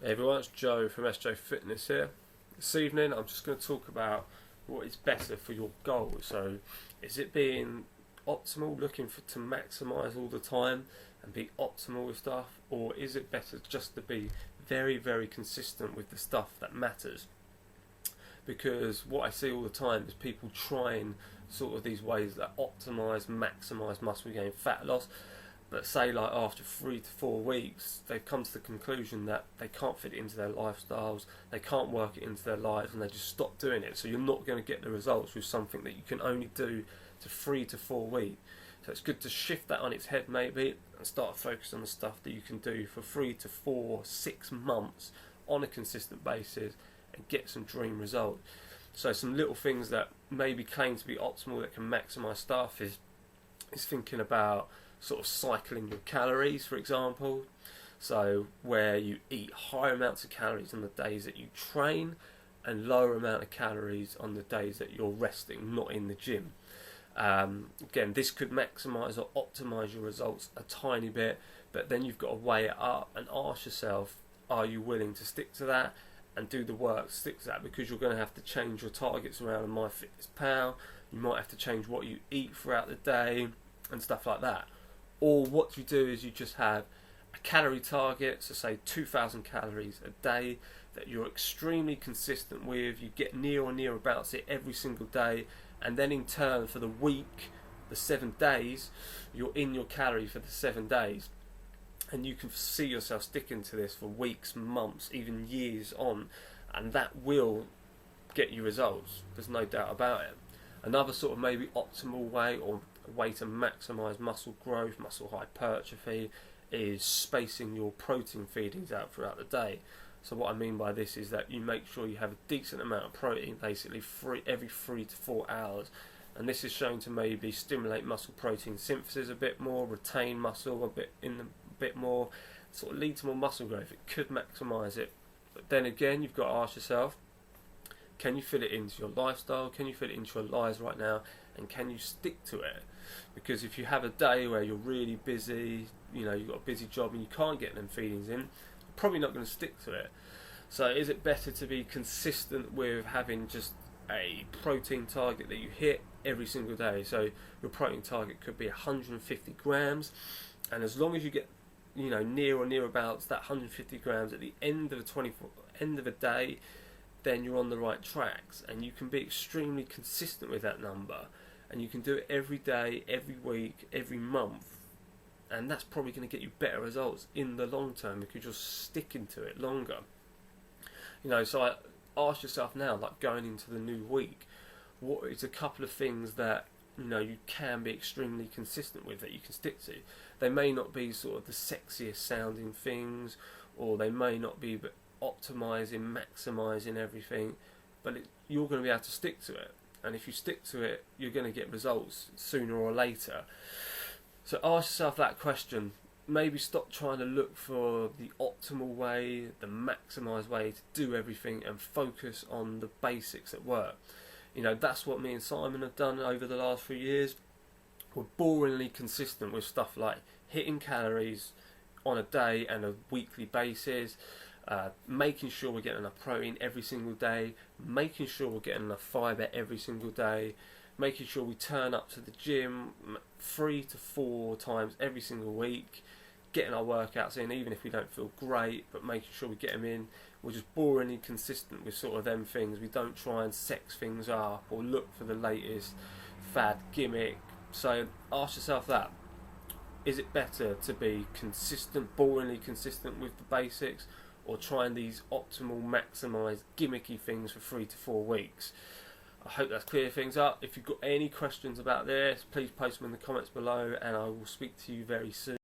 Hey everyone, it's Joe from SJ Fitness here. This evening I'm just going to talk about what is better for your goal. So, is it being optimal, looking to maximise all the time and be optimal with stuff, or is it better just to be very, very consistent with the stuff that matters? Because what I see all the time is people trying sort of these ways that optimise, maximise muscle gain, fat loss, but say like after 3 to 4 weeks they've come to the conclusion that they can't fit it into their lifestyles, they can't work it into their lives, and they just stop doing it. So you're not going to get the results with something that you can only do to 3 to 4 weeks. So it's good to shift that on its head maybe and start focusing on the stuff that you can do for 3 to 4, 6 months on a consistent basis and get some dream results. So some little things that maybe claim to be optimal that can maximise stuff is thinking about sort of cycling your calories, for example. So where you eat higher amounts of calories on the days that you train and lower amount of calories on the days that you're resting, not in the gym. Again, this could maximise or optimise your results a tiny bit, but then you've got to weigh it up and ask yourself, are you willing to stick to that and do the work to stick to that? Because you're going to have to change your targets around in MyFitnessPal. You might have to change what you eat throughout the day and stuff like that. Or what you do is you just have a calorie target, so say 2,000 calories a day that you're extremely consistent with. You get near or nearabouts it every single day, and then in turn for the week, the 7 days, you're in your calories for the 7 days. And you can see yourself sticking to this for weeks, months, even years on, and that will get you results. There's no doubt about it. Another sort of maybe optimal way or way to maximise muscle growth, muscle hypertrophy, is spacing your protein feedings out throughout the day. So what I mean by this is that you make sure you have a decent amount of protein, basically every 3 to 4 hours, and this is shown to maybe stimulate muscle protein synthesis a bit more, retain muscle a bit more, sort of lead to more muscle growth. It could maximise it, but then again you've got to ask yourself, can you fit it into your lifestyle? Can you fit it into your lives right now? And can you stick to it? Because if you have a day where you're really busy, you've got a busy job and you can't get them feedings in, you're probably not going to stick to it. So is it better to be consistent with having just a protein target that you hit every single day? So your protein target could be 150 grams, and as long as you get near or nearabouts that 150 grams at the end of a day, then you're on the right tracks, and you can be extremely consistent with that number, and you can do it every day, every week, every month, and that's probably going to get you better results in the long term because you're sticking to it longer. So I ask yourself now, like going into the new week, what is a couple of things that you can be extremely consistent with that you can stick to? They may not be sort of the sexiest sounding things, or they may not be optimizing, maximizing everything, but you're going to be able to stick to it, and if you stick to it, you're going to get results sooner or later. So ask yourself that question. Maybe stop trying to look for the optimal way, the maximized way to do everything, and focus on the basics at work. That's what me and Simon have done over the last few years. We're boringly consistent with stuff like hitting calories on a day and a weekly basis, making sure we're getting enough protein every single day, making sure we're getting enough fibre every single day, making sure we turn up to the gym 3 to 4 times every single week, getting our workouts in even if we don't feel great, but making sure we get them in. We're just boringly consistent with sort of them things. We don't try and sex things up or look for the latest fad gimmick. So ask yourself that. Is it better to be consistent, boringly consistent with the basics, or trying these optimal, maximised, gimmicky things for 3 to 4 weeks? I hope that's cleared things up. If you've got any questions about this, please post them in the comments below, and I will speak to you very soon.